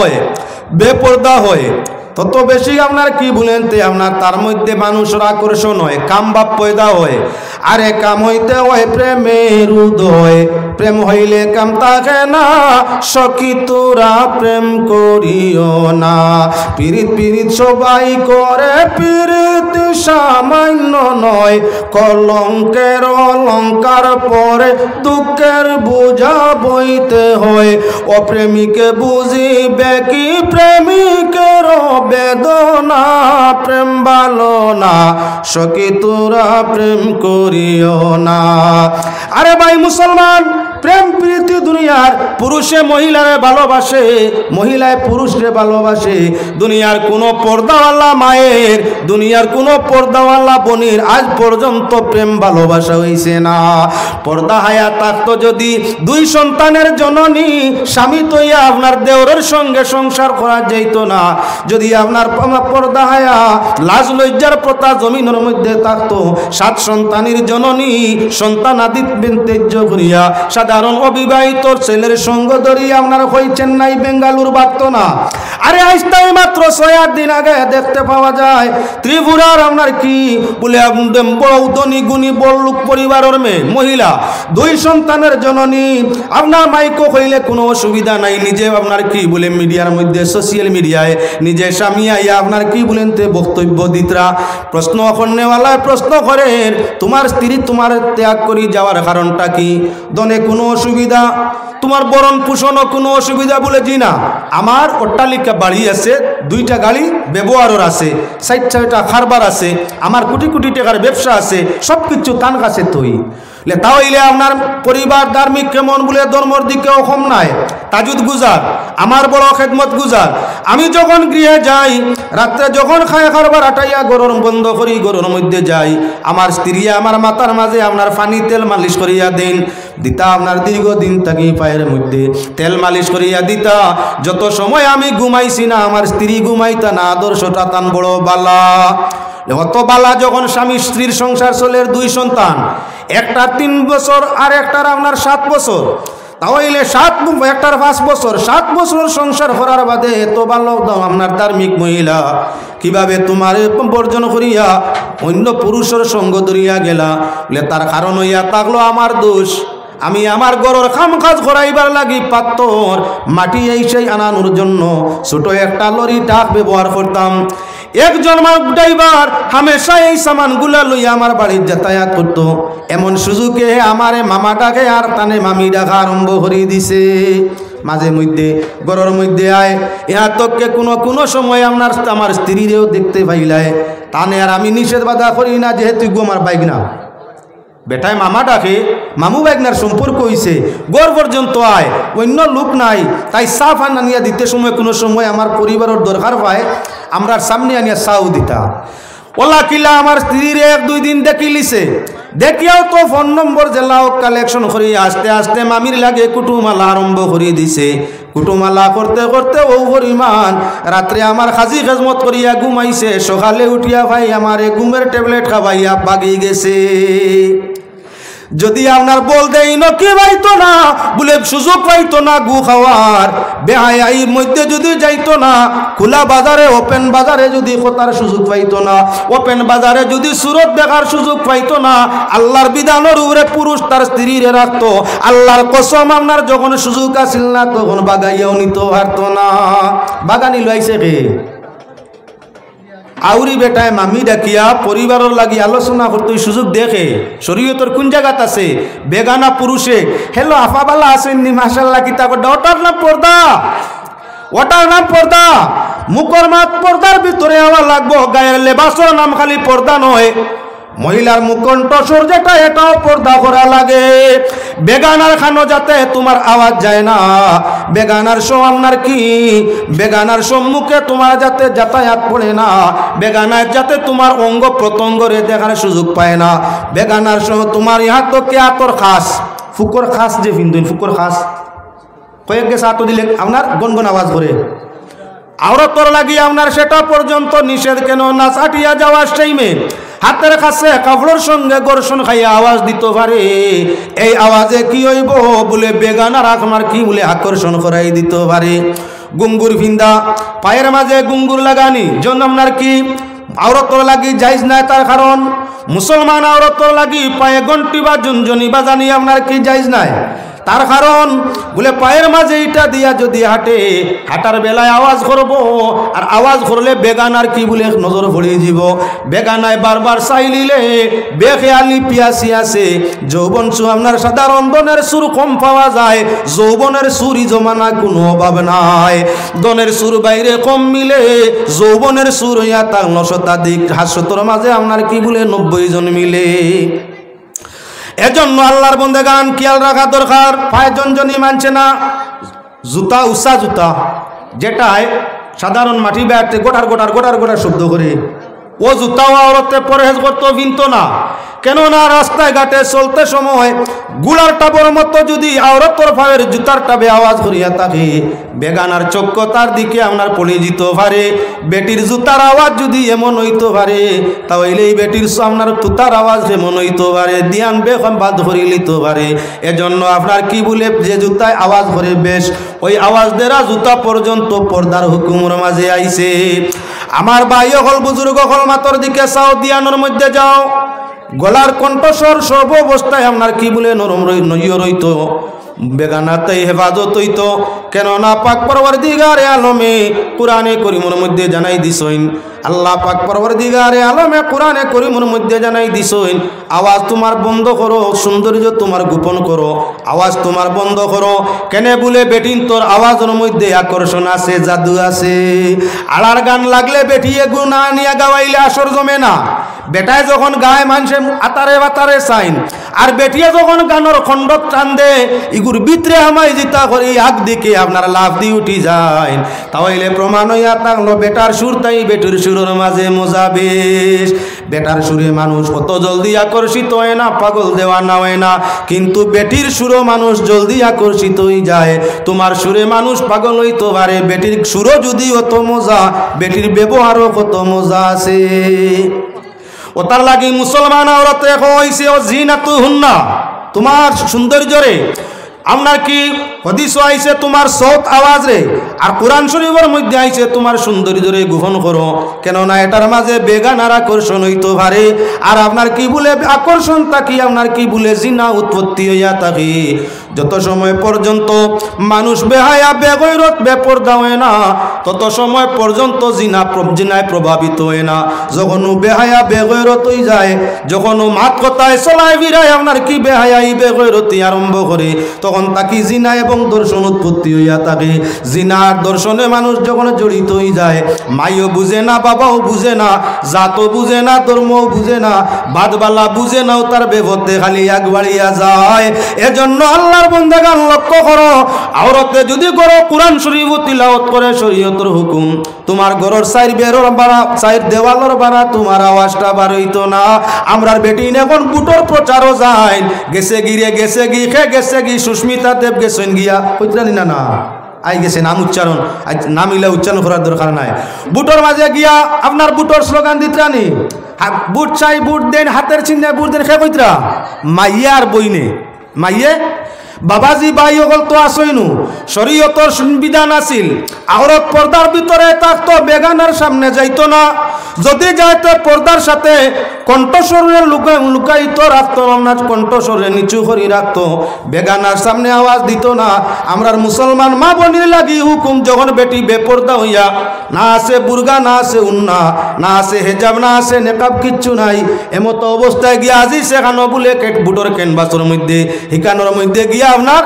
হয়, বেপর্দা হয়, তত বেশি আপনার কি বলেন তে আপনার তার মধ্যে মানুষের আকর্ষণ হয়, কাম ভাব পয়দা হয়। আরে কাম হইতে হয় প্রেমের উদয়, প্রেম হইলে কাম থাকে না, সখী তোরা প্রেম করিও না। পীড়িত পীড়িত সবাই করে, পীড়িত সামান্য নয়, কলঙ্কের অলঙ্কার পরে দুঃখের বোঝা বইতে হয়। অপ্রেমিকে বুঝিবে কি প্রেমিকের বেদনা, প্রেম ভালো না, সখী তোরা প্রেম করিও না। আরে ভাই মুসলমান, প্রেম প্রীতি দুনিয়ার পুরুষে মহিলারে ভালোবাসে, মহিলায় পুরুষরে ভালোবাসে। দুনিয়ার কোনো পর্দাওয়ালা মায়ের, দুনিয়ার কোনো পর্দাওয়ালা বোনের আজ পর্যন্ত প্রেম ভালোবাসা হইছে না। পর্দা হায়া থাকতো যদি দুই সন্তানের জননী, স্বামী তৈয়া আপনার দেওরের সঙ্গে সংসার করা যাইত না। যদি আপনার পর্দা হায়া লাজ লজ্জার প্রথা জমিনের মধ্যে থাকতো, 7 সন্তানের জননী সন্তান আদি তেজ্য করিয়া সাধারণ অবিবাহিত ছেলের সঙ্গ ধরিয়া আপনার হই চেন্নাই বেঙ্গালুর বাড়ত না। আরে আইস্তাই মাত্র 6-8 দিন আগে দেখতে পাওয়া যায় ত্রিপুরার আপনার কি বলে বড় ধনী গুণী বড়লোক পরিবারের মেয়ে মহিলা, 2 সন্তানের জননী। আপনার মাইকো হইলে কোনো অসুবিধা নাই, নিজে আপনার কি বলে মিডিয়ার মধ্যে সোশ্যাল মিডিয়ায় নিজে স্বামী আইয়া আপনার কি বলেন তে বক্তব্য দিতরা। প্রশ্ন করনেওয়ালায় প্রশ্ন করেন, তোমার স্ত্রী তোমার ত্যাগ করে যাওয়ার কারণটা কি? দনে কোনো অসুবিধা, তোমার বরণ পোষণও কোনো অসুবিধা? বলে জি না, আমার অট্টালিকা বাড়ি আছে, 2টা গাড়ি ব্যবহারও আছে, 60-60টা খারবার আছে, আমার কোটি কোটি টাকার ব্যবসা আছে, সব কিছু তার কাছে তৈ। তাহলে আপনার পরিবার ধার্মিক কেমন বলে ধর্মর দিকেও কম নাই, তাজুদ গুজার, আমার বড় খেদমত গুজার। আমি যখন গৃহে যাই, রাত্রে যখন খায় খারবার আটাইয়া গরম বন্ধ করি, গরুর মধ্যে যাই, আমার স্ত্রী আমার মাথার মাঝে আপনার পানি তেল মালিশ করিয়া দেন দিতা। আপনার দীর্ঘদিন থাকি পায়ের মধ্যে তেল মালিশ করিয়া দিতা। যত সময় আমি ঘুমাইছি না, আমার স্ত্রী ঘুমাইতা না, আদর্শটা তান বড় বালা। অত বালা যখন স্বামী স্ত্রীর সংসার চলে, 2 সন্তান, একটার 3 বছর আর একটার আপনার 7 বছর, তাহলে একটার 5 বছর, 7 বছর সংসার করার বাদে এত ভালো আপনার ধার্মিক মহিলা কিভাবে তোমার বর্জন করিয়া অন্য পুরুষের সঙ্গ ধরিয়া গেলা? তার কারণ হইয়া থাকলো আমার দোষ। আমি আমার গরর খাম কাজ করাইবার লাগি পাত্তর মাটি এই সেই আনানোর জন্য ছোট একটা লরি ট্রাক ব্যবহার করতাম। একজন ড্রাইভার হামেশা এই সামানগুলা লইয়া আমার বাড়ির যাতায়াত করত। এমন সুযোগে আমারে মামা ডাকে আর তানে মামি ডাকা আরম্ভ করে দিছে। মাঝে মধ্যে গরর মধ্যে আয়, ইহা তোকে কোনো সময় আমার স্ত্রীরেও দেখতে পাইলায়, তানে আর আমি নিষেধ বাধা করি না, যেহেতু আমার বাইক না বেটায় মামা ডাকে, মামু বাইকনার সম্পর্ক হইছে, গড় পর্যন্ত আয়, অন্য লোক নাই, তাই চা ফান আনিয়া দিতে সময় কোনো সময় আমার পরিবারের দরকার পায়, আমরা সামনে আনিয়া চাও দিতা। ওলা কিলা আমার স্ত্রীর 1-2 দিন দেখি লিছে, দেখিয়াও তো ফোন নম্বর জেলাও কালেকশন করি আস্তে আস্তে মামির লাগে কুটুমালা আরম্ভ করে দিছে। কুটুমালা করতে করতে ও পরিমাণ রাত্রে আমার খাজি খেজমত করিয়া ঘুমাইছে, সকালে উঠিয়া ভাই আমার ঘুমের ট্যাবলেট খাবাইয়া বাগি গেছে। যদি আপনার বল দেই নকি পাইতো না, বলে সুযোগ পাইতো না গু খাওয়ার, বেহায়াইর মধ্যে যদি যাইতো না, খোলা বাজারে ওপেন বাজারে যদি কোথার সুযোগ পাইতো না, ওপেন বাজারে যদি সুরত দেখার সুযোগ পাইতো না, আল্লাহর বিধানের উপরে পুরুষ তার স্ত্রীরে রাখতো। আল্লাহর কসম আপনার যখন সুযোগ আসিল না, তখন বাগাইয়াও নিতে পারতো না। বাগানি লাইছে কে আউরি বেটায় মামি ডাকিয়া পরিবারের লাগি আলোচনা করতে সুযোগ দেখে শরীয়তের কোন জায়গাত আছে। বেগানা পুরুষে হেলো আফাবালা আসেননি মাশাল্লাহ কিতা করতে, ওটার নাম পর্দা, ওটার নাম পর্দা। মুখর মাত পর্দার ভিতরে হওয়া লাগবো, গায়ের লেবাসের নাম খালি পর্দা নয়, মহিলার মুখকণ্ঠ সূর্যটা এটাও পর্দা করা লাগে। বেগানার খানো যাতে তোমার আওয়াজ যায় না, বেগানার আপনার কি বেগানার সম্মুখে তোমার যাতে যাতায়াত পড়ে না, বেগানার যাতে তোমার অঙ্গ প্রত্যঙ্গরে দেখার সুযোগ পায় না। বেগানার তোমার ইহা তো কে আতর খাস ফুকর খাস যে ফিন্দুন ফুকর খাস কয়েক গেছে আতো দিলে আপনার গনগন আওয়াজ করে আওরতর লাগি আপনার সেটা পর্যন্ত নিষেধ কেন না চাটিয়া যাওয়ার টাইমে হাতের কাছে কাপড়ের সঙ্গে গর্ষণ খাইয়া আওয়াজ দিতে পারে। এই আওয়াজে কি হইব বলে বেগানার আপনার কি বলে আকর্ষণ করাই দিতে পারে। গুঙ্গুর ফিন্দা পায়ের মাঝে গুঙ্গুর লাগানি জন্য আপনার কি আওরতর লাগি জায়েজ নাই তার কারণ মুসলমান আওরতর লাগি পায়ে ঘন্টি বা ঝুনঝুনি বাজানি আপনার কি জায়েজ নাই তার কারণ বলে পায়ের মাঝে এটা দিয়া যদি হাঁটে হাঁটার বেলায় আওয়াজ করবো আর আওয়াজ করলে বেগানার কি বলে নজর পড়িয়ে যাব বেগানায় বারবার চাইলিলে বেখেয়ালি পিয়াসি আছে যৌবন সু আপনার সাধারণ দনের সুর কম পাওয়া যায় যৌবনের সুরই জমানা কোনো অভাব নাই দনের সুর বাইরে কম মিলে যৌবনের সুর হইয়া তার 9 শতাধিক হাস্যতর মাঝে আপনার কি বলে 90 জন মিলে এজন্য আল্লাহর বন্দেগান খেয়াল রাখা দরকার পায়ে জনজনি মানছে না জুতা উষা জুতা যেটায় সাধারণ মাটি ব্যাটে গোটার গোটার গোটার গোটার শব্দ করে ও জুতাও আওরতে পরহেজ করতো ভিনতো না কেননা রাস্তায় ঘাটে চলতে সময় গুলার টাবর মতো যদি আওরতর পায়ের জুতার টাবে আওয়াজ করিয়া থাকে বেগানার চক্র তার দিকে আপনার পড়ে যেত পারে বেটির জুতার আওয়াজ যদি এমন হইতে পারে তাহলে এই বেটির আপনার তুতার আওয়াজ এমন হইতে পারে দিয়ান বেগম বাদ করি লিতে পারে এজন্য আপনার কি বলে যে জুতায় আওয়াজ করে বেশ ওই আওয়াজ দেরা জুতা পর্যন্ত পর্দার হুকুমের মাঝে আইছে আমার ভাই হল বুজুর্গ হল মাতর দিকে চাও দিয়ানোর মধ্যে যাও গলার কণ্ঠস্বর সর্ব অবস্থায় আপনার কি বলে নরম রইত বেগানাতে হেফাজত হইত কেননা পাক পরওয়ারদিগারে আলমে কুরআনে করিমের মধ্যে জানাই দিছেন আল্লাহ পাক পরওয়ারদিগারে আলমে কুরআনে করিমের মধ্যে জানাই দিছেন আওয়াজ তোমার বন্ধ করো সৌন্দর্য তোমার গোপন করো আওয়াজ তোমার বন্ধ করো কেনে বলে বেটিন তোর আওয়াজের মধ্যে আকর্ষণ আছে জাদু আছে আড়ার গান লাগলে বেটিয়ে গুনা নিয়ে গাওয়াইলে আসর জমে না বেটায় যখন গায়ে মানুষে আতারে বাতারে চাইন আর বেটিয়ে যখন গানোর খণ্ডত টান দে ইগুর ভিতরে আমাই জিতা করি আগ দিকে আপনার লাভ দিয়ে উঠি যায় তাহলে প্রমাণ হইয়া থাকলো বেটার সুর তাই বেটির সুরের মাঝে মজা বেশ বেটার সুরে মানুষ কত জলদি আকর্ষিত হয় না পাগল দেওয়ানা হয় না কিন্তু বেটির সুরও মানুষ জলদি আকর্ষিত হয়ে যায় তোমার সুরে মানুষ পাগল হইতে পারে বেটির সুরও যদি অত মজা বেটির ব্যবহারও কত মজা আছে ও তার লাগি মুসলমান আওরাতে হইছে ও জিনাতুহুন্না তোমার সৌন্দর্যরে আপনার কি হাদিস আইছে তোমার সৌত আওয়াজ রে আর কোরআন শরীফের মধ্যে আইছে তোমার সৌন্দর্যরে গোপন করো কেননা এটার মাঝে বেগানার আকর্ষণ হইতে পারে আর আপনার কি বলে আকর্ষণ থাকি আপনার কি বলে জিনা উৎপত্তি হইয়া থাকে যত সময় পর্যন্ত মানুষ বেহায়া বেগৈরত বেপরদা হয় না তত সময় পর্যন্ত জিনায় প্রভাবিত হয় না যখন বেহায়া বেগৈরত হয়ে যায় যখন মাত কথায় চলায় ফিরায় আপনার কি বেহায়াই বেগৈরতি আরম্ভ করে তখন তাকে জিনা এবং দর্শন উৎপত্তি হইয়া থাকে জিনার দর্শনে মানুষ যখন জড়িত হয়ে যায় মাইও বুঝে না বাবাও বুঝে না জাতও বুঝে না ধর্মও বুঝে না বাদবালা বুঝে নাও তার বেভতে খালি আগ বাড়িয়া যায় এজন্য আল্লাহর বন্দেগান লক্ষ্য করো আওরতে যদি করো কোরআন শরীফ তিলাওয়াত করে শরীয়তের হুকুম তোমার ঘরের চার বেরোর বাড়া চার দেওয়ালের বাড়া তোমার আওয়াজটা বার হইতো না আমরার বেটি এখন বুটোর প্রচারও যায় গেছে গিরে গেছে গি খে গেছে গি সুস্মিতা দেব গেছেন গিয়া কইতানি না না আই গেছে নাম উচ্চারণ নাম ইলে উচ্চারণ করার দরকার নাই বুটোর মাঝে গিয়া আপনার বুটোর স্লোগান দিতরানি বুট চাই বুট দেন হাতের চিহ্নে বুট দেন খে কইতরা মাইয়া আর বইনে মাইয়ে বাবাজি ভাই হল তো আসইনু শরীয়তর সংবিধান আছিল আওরত পর্দার ভিতরে থাকতো বেগানার সামনে যাইতো না যদি যাইতো পর্দার সাথে কণ্ঠস্বরে লুকাইত রাখতো আমরা কণ্ঠস্বরে নিচু করে রাখতো বেগানার সামনে আওয়াজ দিত না আমরার মুসলমান মা বোনের লাগি হুকুম যখন বেটি বেপর্দা হইয়া না আছে বুরগা না আছে উন্না না আছে হেজাব না আছে নেকাব কিচ্ছু নাই এমতো অবস্থায় গিয়া আজি সেখানো বলে বুটোর ক্যানভাসের মধ্যে হিকানোর মধ্যে গিয়া আপনার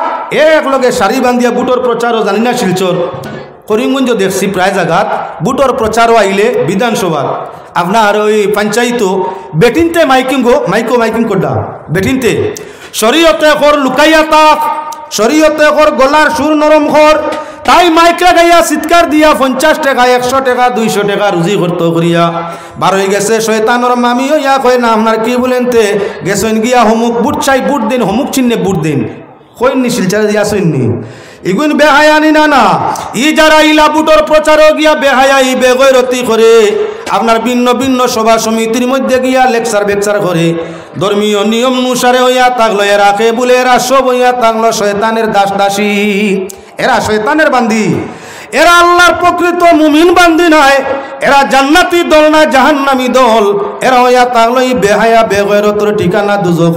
এক লগে শাড়ি বান্ধিয়া বুটোর প্রচারও জানি না শিলচর করিমগঞ্জ দেখছি প্রায় জায়গাত বুটোর প্রচারও আইলে বিধানসভার আপনার ওই পঞ্চায়েত বেটিনতে মাইকিং করডা বেটিনতে শরীয়তে কর লুকাইয়া তাক শরীয়তে কর গলার সুর নরম কর তাই মাইকা গাইয়া চিৎকার দিয়া 50 টাকা 100 টাকা 200 টাকা রুজি করতে করিয়া বার হয়ে গেছে শয়তানর মামি হইয়া কয় না আপনার কি বলেনতে গেছেন গিয়া হমুক বুট চাই বুট দিন হমুক চিহ্নে বুট দিন কইনি শিলচারে দিয়া শুননি ইগুন বেহায়ানি না ই যারা ইলা বুটোর প্রচারও গিয়া বেহায়াই বেগৈরতি করে আপনার ভিন্ন ভিন্ন সভা সমিতির মধ্যে গিয়া লেকচার করে ধর্মীয় নিয়ম অনুসারে হইয়া থাকলো এরা কে বলে এরা সব হইয়া থাকলো শয়তানের দাস দাসী এরা শয়তানের বান্দি এরা আল্লাহর প্রকৃত মুমিন বান্দি নয়, এরা জান্নাতি দল না জাহান্নামী দল। এরা হইয়া তাহলেই বেহায়া বেগৈরতর ঠিকানা দুজখ।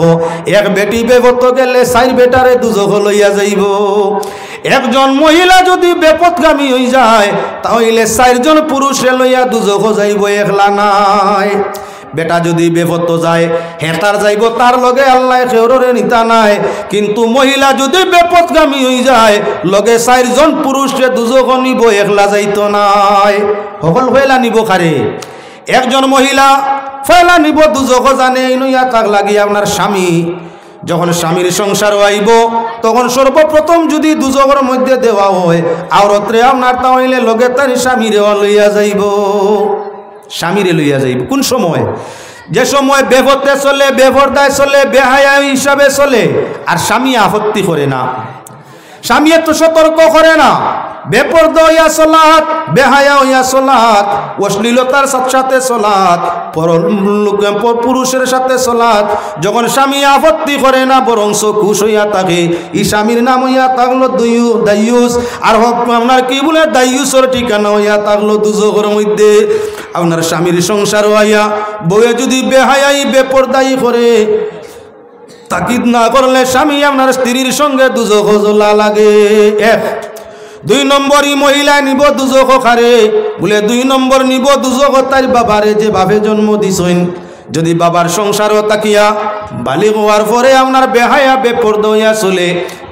এক বেটি বেগত গেলে 4 বেটারে দুজখ লইয়া যাইব। একজন মহিলা যদি বেপথগামী হয়ে যায় তাহলে 4 জন পুরুষে লইয়া দুজখ যাইব, একলা নাই। বেটা যদি বেপথ যায় হেতার যাইব, তার লগে আল্লাহ খেউরে নিতা নাই। কিন্তু মহিলা যদি বেপথগামী হয়ে যায় লগে 4 জন পুরুষে দুজখ নিব, একলা যাইতো নাই। সকল ফেলা নিব কারে? একজন মহিলা ফেলা নিব দুজখ জানে নইয়া তাক লাগি আপনার স্বামী। যখন স্বামীর সংসার আইব তখন সর্বপ্রথম যদি দুজখের মধ্যে দেওয়া হয় আওরতরে আপনার তাহলে লগে তার স্বামীরে লইয়া যাইব, স্বামীরে লইয়া যাইব। কোন সময়? যে সময় বেভতে চলে, বেভরদায় চলে, বেহায়া হিসাবে চলে, আর স্বামী আপত্তি করে না, স্বামী তো সতর্ক করে না। বেপরদা হইয়া চলাত, বেহায়া হইয়া চলাত, অশ্লীলতার সাথে চলাত, পুরুষের সাথে চলাত, যখন স্বামী আপত্তি করে না বরং খুশ হইয়া থাকে, এই স্বামীর নাম হইয়া থাকলো দাইয়ুস। আর আপনার কি বলে দাইয়ুসের ঠিকানা হইয়া থাকলো দুজখের মধ্যে। আপনার স্বামীর সংসার হইয়া বউয়ে যদি বেহায়াই বেপরদাই করে, তাকিদ না করলে স্বামী আপনার স্ত্রীর সঙ্গে দুজখ জ্বলা লাগে। 1 2 নম্বর ই মহিলা নিব দুজখ খারে, বলে 2 নম্বর নিব দুজখ তার বাবারে যে ভাবে জন্ম দিছেন। যদি বাবার সংসারও তাকিয়া বালিগ হওয়ার পরে আপনার বেহায়া বেপরদা হইয়া চলে,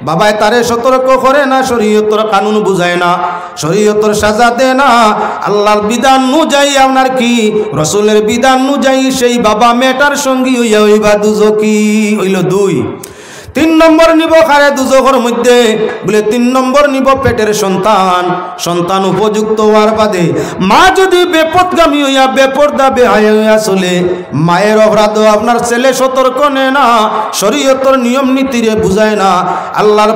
বাবায় তারে সতর্ক করে না, শরীয়তর কানুন বুঝায় না, শরীয়তর সাজা দেয় না, আল্লাহর বিধান অনুযায়ী আপনার কি রসুলের বিধান অনুযায়ী সেই বাবা মেয়েটার সঙ্গী হইয়া হইবা দুজকি হইল 2। 3 নম্বর নিব খারে দুজখের মধ্যে, বলে 3 নম্বর নিব পেটের সন্তান। সন্তান উপযুক্ত হওয়ার বাদে মা যদি বেপথগামী হইয়া বেপরদা বেহায়া হইয়া চলে, মায়ের অপরাধ আপনার ছেলে সতর্ক নেয় না, শরীয়তর নিয়ম নীতিরে বুঝায় না, আল্লাহর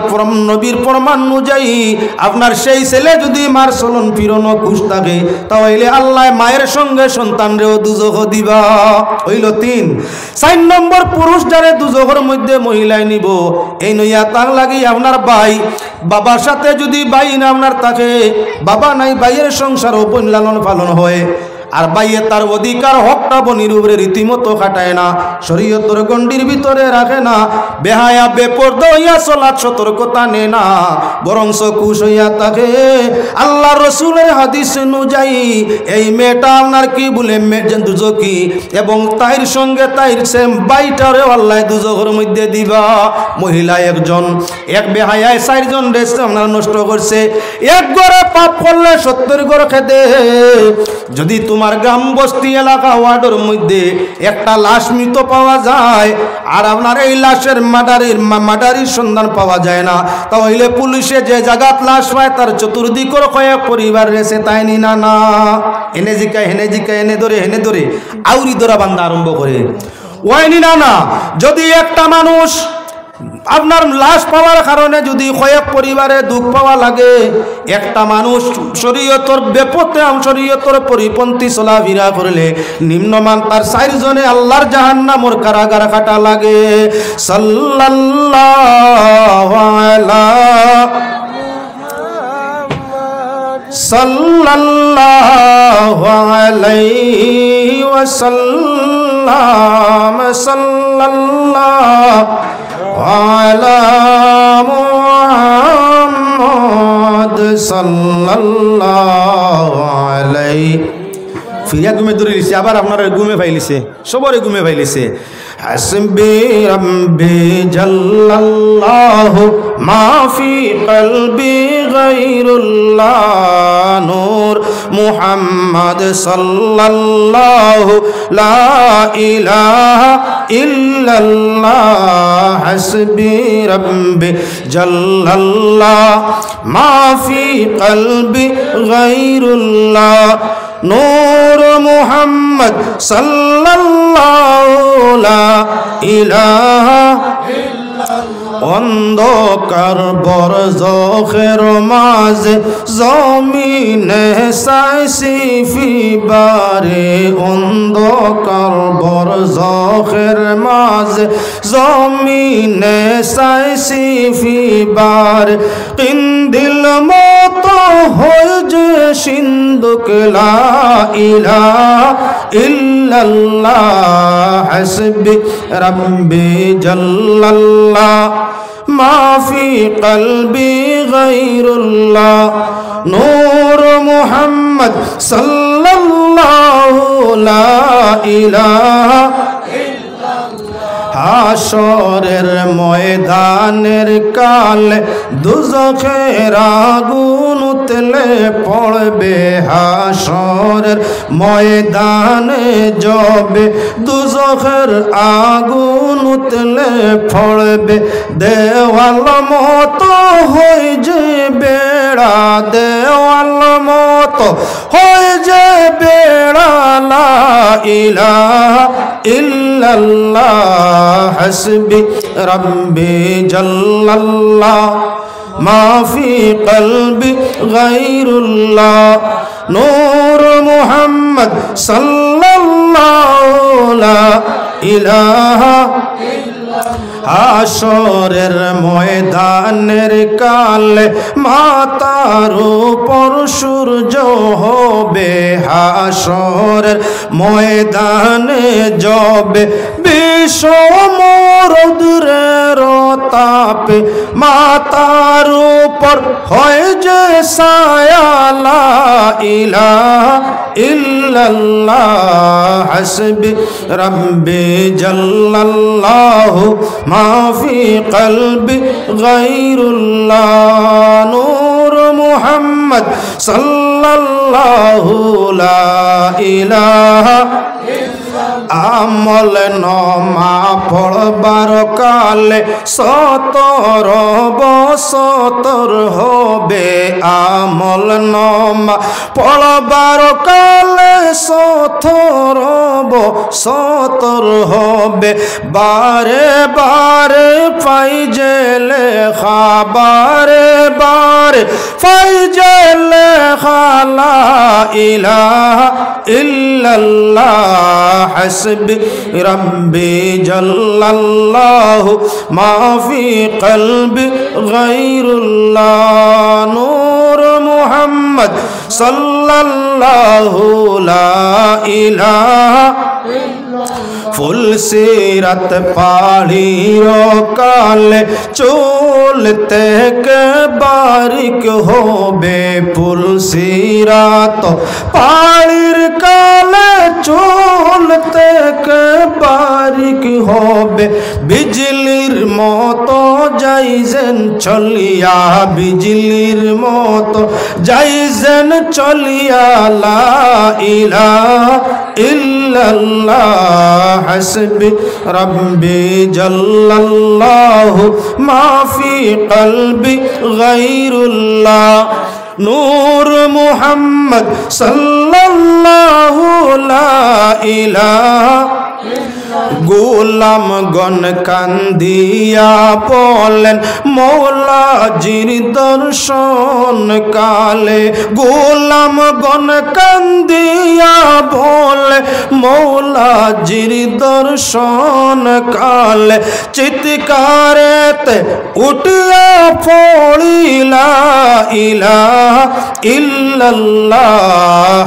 নবীর প্রমাণ অনুযায়ী আপনার সেই ছেলে যদি মার চলন ফিরন খুশ থাকে তাহলে আল্লাহ মায়ের সঙ্গে সন্তানরেও দুজখ দিবা হইল 3। 4 নম্বর পুরুষ যারে দুজখের মধ্যে মহিলায় নিব, এই নইয়া তার লাগি আপনার ভাই, বাবার সাথে যদি ভাই না আপনার থাকে, বাবা নাই ভাইয়ের সংসার ওপর লালন পালন হয়, আর বাইয়ে তার অধিকার হকটা বনির উপরে রীতিমতো খাটায় না, শরীয়তর গণ্ডির ভিতরে রাখে না, বেহায়া বেপরদা হইয়া চলার সতর্কতা নে না, বরং খুশ হইয়া থাকে। আল্লাহ রসুলের হাদিস অনুযায়ী এই মেয়েটা আপনার কি বলে দুজকি, এবং তাইর সঙ্গে তাইর সেম বাইটারেও আল্লাহ দুজখের মধ্যে দিবা। মহিলা একজন, এক বেহায়ায় 4 জন রেস্ট আপনার নষ্ট করছে। 1 ঘরে পাপ করলে 70 ঘর খেতে। যদি তোমার গ্রাম বস্তি এলাকা ওয়ার্ডের মধ্যে একটা লাশ মৃত পাওয়া যায় আর আপনার এই লাশের মার্ডারির সন্ধান পাওয়া যায় না, তাহলে পুলিশে যে জায়গাত লাশ পায় তার চতুর্দিকের কয়েক পরিবার রেসে তাই নি না না এনে জিকায় হেনে জিকায় এনে ধরে আউরি ধরা বান্ধা আরম্ভ করে ওয়াইনি না না। যদি একটা মানুষ আপনার লাশ পাওয়ার কারণে যদি কয়েক পরিবারে দুঃখ পাওয়া লাগে, একটা মানুষ শরীয়তর বেপথে শরীয়তর পরিপন্থী চলাফেরা করলে নিম্নমান তার 4 জনে আল্লাহর জাহান্নামের কারাগার কাটা লাগে। সাল্লাল্লাহু আলাইহি ওয়াসাল্লাম, সাল্লাল্লাহু আলা মুহাম্মদ সাল্লাল্লাহু আলাইহি। ফিরিয়া ঘুমে ধরে লিছে, আবার আপনারা ঘুমে ফাইলিছে, সবরে ঘুমে ফাইলিছে। হাসবি রাব্বি জাল্লাল্লাহু মা ফি কলবি গায়রুল্লাহ, নূর মুহাম্মদ সাল্লাল্লাহু লা ইলাহা ইল্লাল্লাহ। হাসবি রাব্বি জাল্লাল্লাহ মা ফি কলবি গায়রুল্লাহ, নূর মুহাম্মদ সাল্লাল্লাহু লা ইলাহা ইল্লাল্লাহ। অন্ধকার বরজখের মাঝে জমিনে চাইছি ফিবারে অন্ধকার বরজখের মাঝে জমিনে চাইছি ফিবারে কিন্দিল মতো হয়ে যে সিন্ধুক লা ইলাহা ইল্লাল্লাহ হাসবি রাব্বি জাল্লাল্লাহ মা ফি কলবি গায়রুল্লাহ নূর মুহাম্মদ সাল্লাল্লাহু লা ইলাহা হাশরের ময়দানের কালে দুজখের আগুন উতলে পড়বে হাশরের ময়দানে যবে দুজখের আগুন উতলে পড়বে দেওয়াল মতো হয়ে যে বেড়া দেওয়াল মতো হয়ে যে বেড়া লা ইলাহা ইল্লাল্লাহ হাসবি রাব্বি জাল্লাল্লাহ মা ফি কলবি গায়রুল্লাহ নূর মুহাম্মদ সাল্লাল্লাহু লা ইলাহা হাশরের ময়দানের কালে মাতার উপর সূর্য হবে হাশরের ময়দানে যবে বিষমরুদ্রের তাপে মাতার উপর হয় যে ছায়া লা ইলাহা ইল্লাল্লাহ হাসবি রাব্বি জাল্লাল্লাহু মা ফি কলবি গায়রুল্লাহ নূর মুহাম্মদ সাল্লাল্লাহু লা ইলাহা আমল নমা পড়বার কালে 70 বছর হবে আমল নমা পড়বার কালে 70 বছর হবে বারে বারে পাই যে লেখা বারে বারে পাই যে লেখা লা ইলাহা ইল্লাল্লাহ হাসবি রাব্বি জাল্লাল্লাহু মা ফি কলবি গায়রুল্লাহ নূর মুহাম্মদ সাল্লাল্লাহু লা ইলাহা ফুল সিরাত পাড়ির কালে চলতে কে বারিক হবে ফুল সিরাত পাড়ির কালে চলতে কে বারিক হবে বিজলির মতো যাইজেন চলিয়া বিজলির মতো যাইজেন চলিয়া লা ইলাহা ইল্লাল্লাহ হাসবি রাব্বি জাল্লাল্লাহু মা ফি কলবি গায়রুল্লাহ নূর মুহাম্মদ সাল্লাল্লাহু লা ইলাহা গোলাম গণ কান্দিয়া বলেন মৌলাজির দর্শন কালে গোলাম গণ কান্দিয়া বলে মৌলাজির দর্শন কালে চিৎকারেতে উঠিয়া পড়িলা ইলাহা ইল্লাল্লাহ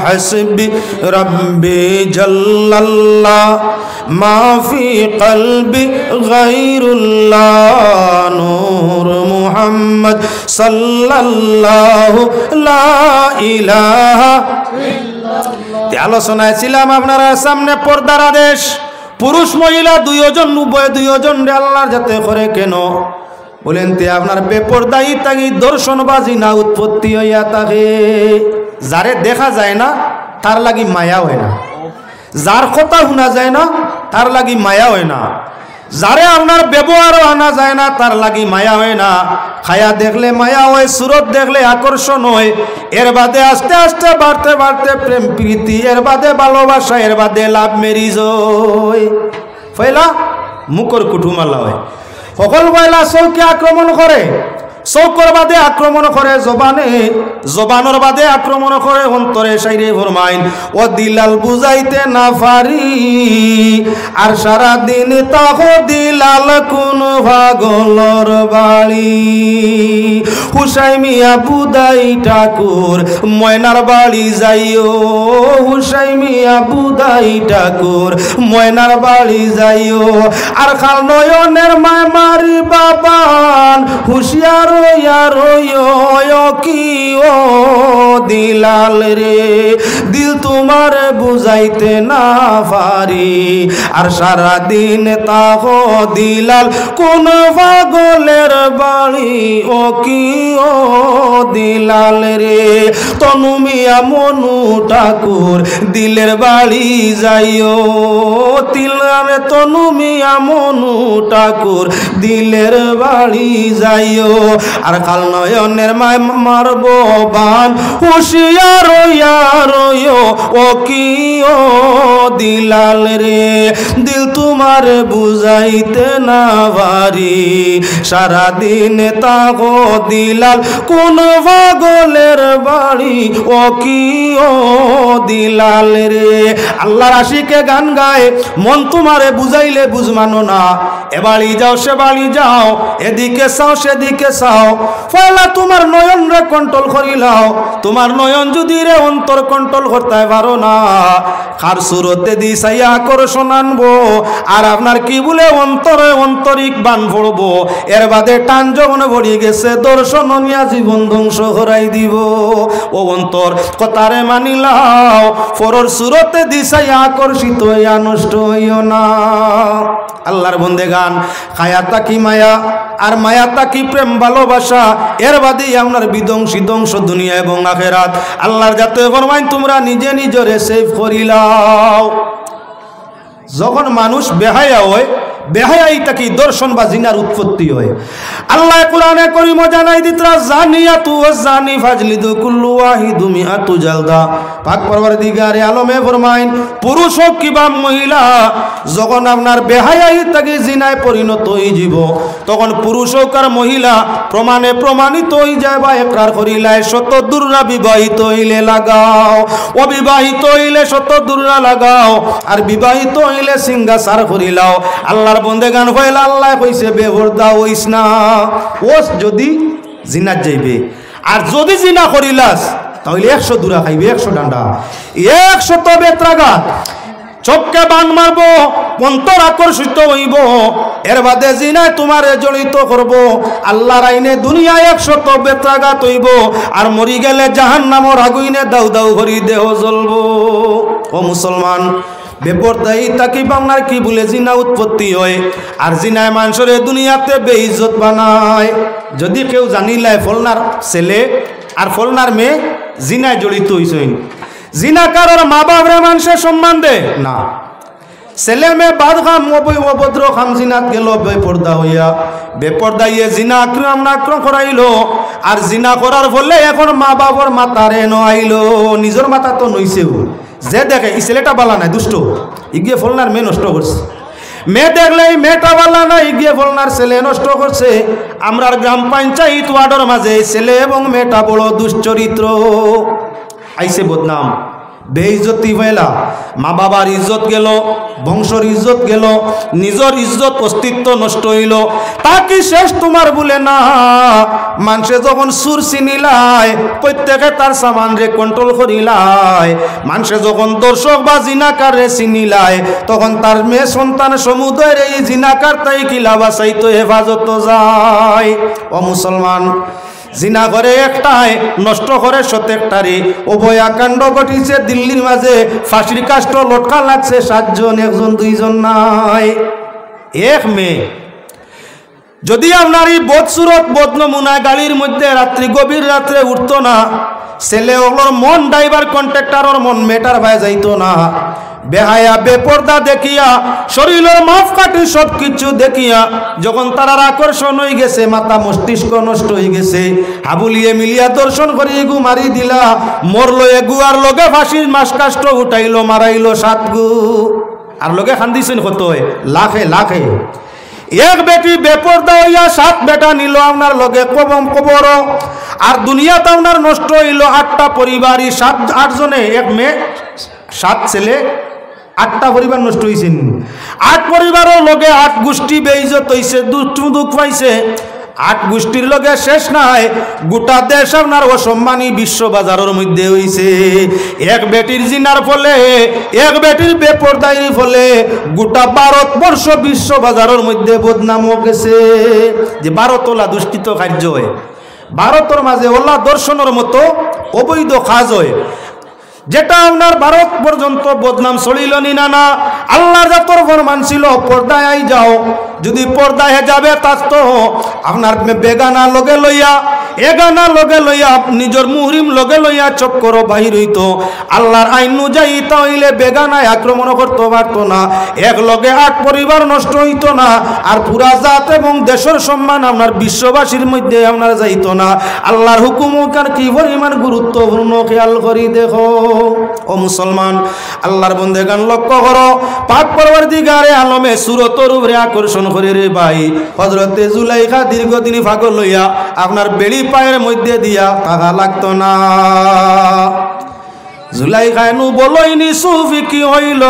হাসবি রাব্বি জাল্লাল্লাহ মা ফি কলবি গায়রুল্লাহ নূর মুহাম্মদ সাল্লাল্লাহু লা ইলাহা ইল্লাল্লাহ। আলোচনায় ছিলাম আপনারা সামনে পর্দার আদেশ পুরুষ মহিলা দুইজন উভয় দুইজন আল্লাহর যাতে করে কেন বলেন তে আপনার বেপরদায়ী তাগি দর্শনবাজি না উৎপত্তি হইয়া থাকে যারে দেখা যায় না তার লাগি মায়া হয় না যার কথা শোনা যায় না তার লাগি মায়া হয় না যারে আপনার ব্যবহারও আনা যায় না তার লাগি মায়া হয় না খায়া দেখলে মায়া হয় সুরত দেখলে আকর্ষণ হয় এর বাদে আস্তে আস্তে বাড়তে বাড়তে প্রেম প্রীতি এর বাদে ভালোবাসা এর বাদে লাভ ম্যারেজ হয় পয়লা মুখর কুটুমালা হয় সকল পয়লা চৌকি আক্রমণ করে চৌকর বাদে আক্রমণ করে জবানে, জবানোর বাদে আক্রমণ করে অন্তরে। সাইরে ফরমাইন ও দিলাল বুঝাইতে না পারি, আর সারা দিন তাহ দিলাল কোন পাগলর বাড়ি। হুসাই মিয়া বুদাই ঠাকুর ময়নার বাড়ি যাইও, হুসাই মিয়া বুদাই ঠাকুর ময়নার বাড়ি যাইও। আর খাল নয়নের মায় মারি বাবান হুশিয়ার কি ও দিলাল রে, দিল তোমার বুঝাইতে না পারি, আর সারা দিন তাহ দিলাল কোন পাগলের বাড়ি ও কি ও দিলাল রে। তনু মিয়া মনু ঠাকুর দিলের বাড়ি যাইও, তিলারে তনু মিয়া মনু ঠাকুর দিলের বাড়ি যাইও। আর কাল নয়নের মায় মারব বান হুশিয়ার ও কি ও দিলাল রে, দিল তোমার বুঝাইতে না পারি, সারা দিন তাগো দিলাল কোন পাগলের বাড়ি ও কি ও দিলাল রে। আল্লাহর আশিকে গান গায়, মন তোমারে বুঝাইলে বুঝমানো না, এ বাড়ি যাও সে বাড়ি যাও, এদিকে চাও সেদিকে চাও, ফলা তোমার নয়ন রে কন্ট্রোল করিলাও। তোমার নয়ন যদি রে অন্তর কন্ট্রোল করতে পারো না, কার সুরতে দি সাইয়া আকর্ষণ আনবো, আর আপনার কি বলে অন্তরে অন্তরিক বান পড়বো। এর বাদে টান যখন ভরি গেছে দর্শন নিয়া জীবন ধ্বংস করাই দিব। ও অন্তর কথারে মানিলাও, ফরর সুরতে দি সাইয়া আকর্ষিত হইয়া নষ্ট হইও না। আল্লাহর বন্দে গান, খায়াতা কি মায়া আর মায়াতা কি প্রেম ভালোবাসা, এর বাদে আপনার বিধ্বংসী ধ্বংস দুনিয়া এবং আখেরাত। আল্লাহর যাতে ফরমাইন তোমরা নিজে নিজরে সেভ করিলাও। যখন মানুষ বেহায়া হয়, বেহায়াই তাকি দর্শন বা জিনার উৎপত্তি হয়। আল্লাহ কোরআনে করিম জানাই দিতরা জানিয়াতু ওয়াজ জানি ফাজলিদু কুল্লু ওয়াহিদু মিআতু জালদা। পাক পরওয়ারদিগারে আলমে ফরমাইন, পুরুষ হোক কিবা মহিলা, যখন আপনার বেহায়াই তাকি জিনায় পরিণত হয়ে যাব, তখন পুরুষ হোক আর মহিলা প্রমাণে প্রমাণিত হয়ে যায় বা একরার করিলায়। শত দূররা বিবাহিত হইলে লাগাও, অবিবাহিত হইলে শত দূররা লাগাও, আর বিবাহিত হইলে সিংহাসার করিলাও। আল্লাহ বন্দে গান হইল, আল্লাহ কইছে বেপরদা হইস না, ওস যদি জিনাত যাইবে, আর যদি জিনা করিলাস তাহলে 100 দূরা খাইবে, 100 ডান্ডা, 100 বেত্রাঘাত, চোখকে বান মারব, অন্তর আকর্ষিত হইব। এর বাদে জিনায় তোমারে জড়িত করব। আল্লাহর আইনে দুনিয়ায় 100 বেত্রাঘাত হইব, আর মরি গেলে জাহান্নামের আগুনে দাউ দাউ করি দেহ জ্বলব। ও মুসলমান, বেপরদায়ী তাকি বাংলার কি বলে জিনা উৎপত্তি হয়, আর জিনায় মানুষের দুনিয়াতে বেইজ্জত বানায়। যদি কেউ জানিলায় ফলনার ছেলে আর ফলনার মেয়ে জিনায় জড়িত হইছেন, জিনাকারর মা বাপরে মানুষের সম্মান দে না। ছেলে মেয়ে বাদ খাম অভদ্র খাম জিনাত গেল বেপর্দা হইয়া, বেপর্দাইয়ে জিনা আক্রমণ করাইলো, আর জিনা করার ফলে এখন মা বাবার মাতারে নইলো, নিজের মাথা তো নইছেও। যে দেখে এই ছেলেটা বালা নাই, দুষ্ট, ইগিয়ে ফলনার মেয়ে নষ্ট করছে। মেয়ে দেখলে এই মেয়েটা বালা নাই, ইগিয়ে ফলনার ছেলে নষ্ট করছে। আমরার গ্রাম পঞ্চায়েত ওয়ার্ডের মাঝে ছেলে এবং মেয়েটা বড় দুশ্চরিত্র, আইসে বদনাম, বেইজ্জতি হইলা, মা বাবার ইজ্জত গেল, বংশর ইজ্জত গেল, নিজের ইজ্জত অস্তিত্ব নষ্ট হইল। তা কি শেষ তোমার বলে না? মানুষে যখন সুর চিনিলায়, প্রত্যেকে তার সামান রে কন্ট্রোল করিলায়। মানুষে যখন দর্শক বা জিনাকার রে চিনিলায়, তখন তার মেয়ে সন্তান সমুদয়ের এই জিনাকার তাই কিলা বাঁচাইতো হেফাজত যায়। ও মুসলমান, জিনা করে একটাই, নষ্ট করে 100টারে। অভয়াকাণ্ড ঘটিছে দিল্লির মাঝে, ফাঁসির কাষ্ট লটকা লাগছে 7 জন, 1 জন 2 জন নাই, এক মেয়ে। যদি আপনার এই বদসুরত বদনমুনা গাড়ির মধ্যে রাত্রি গভীর রাত্রে উঠতো না, ছেলে ওগুলোর মন ড্রাইভার কন্ট্রাক্টরের মন মেটার ভাই যাইতো না। বেহায়া বেপর্দা দেখিয়া, শরীরের মাফ কাটি সব কিছু দেখিয়া, যখন তারার আকর্ষণ হয়ে গেছে, মাথা মস্তিষ্ক নষ্ট হয়ে গেছে, হাবুলিয়ে মিলিয়া দর্শন করে এগু মারি দিলা, মরলো এগু, আর লগে ফাঁসির মাস কাষ্ট উঠাইলো, মারাইলো 7 গু, আর লগে খান্দিছেন কত লাখে লাখে। এক বেটি বেপরদা হইয়া 7 বেটা নিল আপনার লগে কবর। আর দুনিয়াতে আপনার নষ্ট হইল 8টা পরিবারই, 8 জনে, এক মেয়ে 7 ছেলে, 8টা পরিবার নষ্ট হয়েছেন। 8 পরিবারের লগে 8 গোষ্ঠী বেইজ্জত হইছে, দুঃখ পাইছে। 8 গোষ্ঠীর লগে শেষ নাই, গোটা দেশ আপনার অসম্মানী বিশ্ব বাজারের মধ্যে হইছে। এক বেটির জিনার ফলে, এক বেটির বেপরদাইর ফলে গোটা ভারতবর্ষ বিশ্ব বাজারের মধ্যে বদনাম হয়ে গেছে। যে 12 তোলা দুষ্কৃত কার্য হয়, ভারতের মাঝে ওলা দর্শনের মতো অবৈধ কাজ হয়, যেটা আপনার ভারত পর্যন্ত বদনাম চলিল নি না। আল্লাহর জাতর ফরমান ছিল পর্দায় আই যাও, যদি পর্দায় যাবে তার তো আপনার বেগানা লগে লইয়া, এগানা লগে লইয়া, নিজের মুহরিম লগে লইয়া চক্কর বাহির হইত। আল্লাহর আইন অনুযায়ী তাইলে বেগানায় আক্রমণ করতে পারতো না, এক লগে 8 পরিবার নষ্ট হইতো না, আর পুরা জাত এবং দেশের সম্মান আপনার বিশ্ববাসীর মধ্যে আপনার যাইতো না। আল্লাহর হুকুম কার কি পরিমাণ গুরুত্বপূর্ণ খেয়াল করি দেখো। ও মুসলমান, আল্লাহর বন্দেগান লক্ষ্য করো, পাক পরওয়ারদিগারে আলমে সূরতের উপরে আকর্ষণ করে রে ভাই। হযরতে জুলাইখা দীর্ঘদিন পাগল লইয়া আপনার বেড়ি পায়ের মধ্যে দিয়া টাকা লাগতো না। জুলাইখা নু বলইনি সুফি কি হইল,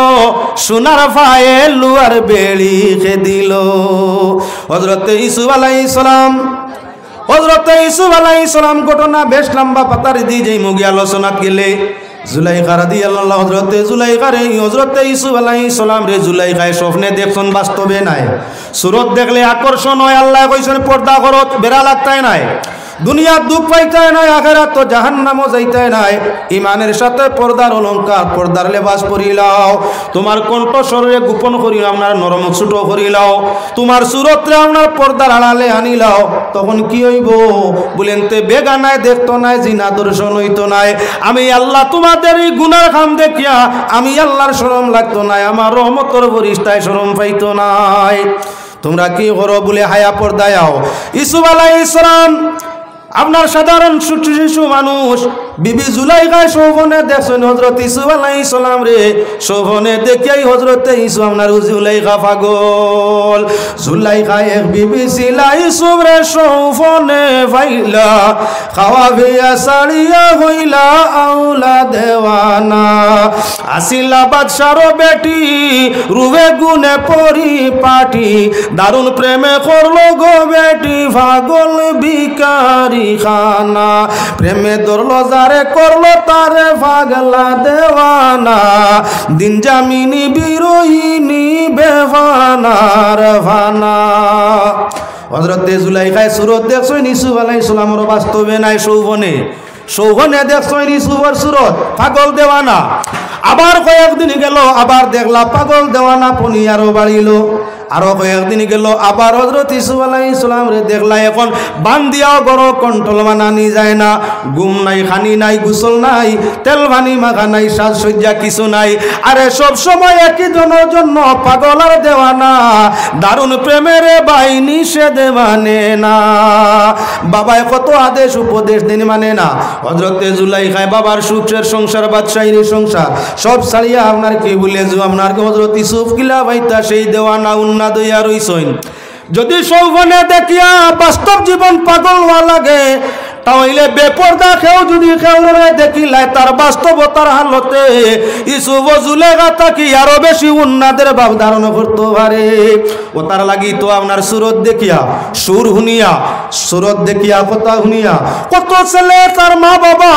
সোনার পায়ে লুয়ার বেড়ি খে দিল। হযরতে ইউসুফ আলাইহিস সালাম, হযরতে ইউসুফ আলাইহিস সালাম ঘটনা বেশ লম্বা, পাতার দি যেই মুগি আলোচনা গেলে জুলাইখা রাদিয়াল্লাহু, হযরতে জুলাইখা রে, হযরতে ইউসুফ আলাইহিস সালাম রে জুলাইখায় স্বপ্নে দেখছেন, বাস্তবে নাই। সুরত দেখলে আকর্ষণ হয়, আল্লাহ কইছেন পর্দা করত, বেড়া লাগতাই নাই, দুনিয়ার দুঃখ পাইতাই নাই, আখিরাত তো জাহান্নামও যাইতাই নাই। ইমানের সাথে পর্দার অলঙ্কার, পর্দার লেবাস পরিলাও, তোমার কণ্ঠ শরীরে গোপন করিলাও, আপনার নরম ছোট করিলাও, তোমার সুরতরে আপনার পর্দার আড়ালে আনিলাও, তখন কি হইব বলেন? তে বেগানায় দেখতো নাই, জিনা দর্শন হইতো নাই। আমি আল্লাহ তোমাদের এই গুনার কাম দেখিয়া আমি আল্লাহর শরম লাগতো নাই, আমার রহমতের ফেরেশতায় শরম পাইতো নাই। তোমরা কি করো বলে হায়া পর্দায় আও। ইউসুফ আলাইহিস সালাম আপনার সাধারণ শিশু মানুষ, বিবি জুলাইখায় শোভনে দেখছেন হযরত ইউসুফ আলাইহিস সালাম রে, শোভনে দেখিয়াই হযরতে ইউসুফ আপনার জুলাইখা পাগল। জুলাইখা এক বিবি ছিলা, ইউসুফ রে শোভনে পাইলা, খাওয়া ভিয়া সাড়িয়া হইলা আউলা দেওয়ানা। আসিলা বাদশার বেটি, রুবে গুনে পরিপাটি, দারুণ প্রেমে করলো গো বেটি, পাগল ভিখারি খানা। প্রেমে ধরলো যারে, করলো তারে পাগলা দেওয়ানা, দিন জামিনী বিরোহিনী বেফানার ফানা। হযরতে জুলাইখায় সুরত দেখছেন ইউসুফ আলাইহিস সালামের, বাস্তবে নাই শোভনে, শোভনে দেখছেন ইউসুফের সুরত, পাগল দেওয়ানা। আবার কয়েকদিন গেল, আবার দেখলা পাগল দেওয়ানা পনি আরো বাড়িল। আরো কয়েকদিন গেল, আবার হযরত ইউসুফ আলাইহিস সালাম রে দেখলা এখন বান্দিয়াও গরো কন্ট্রোল মানানি যায় না, ঘুম নাই, খানি নাই, গোসল নাই, তেল ভানি মাখা নাই, সাজসজ্জা কিছু নাই। আরে সব সময় একই জনের জন্য পাগল আর দেওয়ানা, দারুণ প্রেমের বাই নিষেধ মানে না। বাবায় কত আদেশ উপদেশ দিন মানে না। হযরতে জুলাইখায় বাবার সুখের সংসার, বাদশাহীর সংসার সব ছাড়িয়া আপনার কি বলে আপনার হযরত ইউসুফ কিলা ভাইতা সেই দেওয়ানা উন্না দইয়া রইছেন। যদি সৌবনে দেখিয়া বাস্তব জীবন পাগল হওয়া লাগে, তাহলে বেপরদা কেউ যদি কেউ দেখিলাই তার বাস্তবতার হালতে ইউসুফ জুলেখা তাকি আরো বেশি উন্নাদের ভাব ধারণ করতে পারে। ও তার লাগি তো আপনার সুরত দেখিয়া, সুর শুনিয়া, সুরত দেখিয়া, কথা শুনিয়া কত ছেলে তার মা বাবা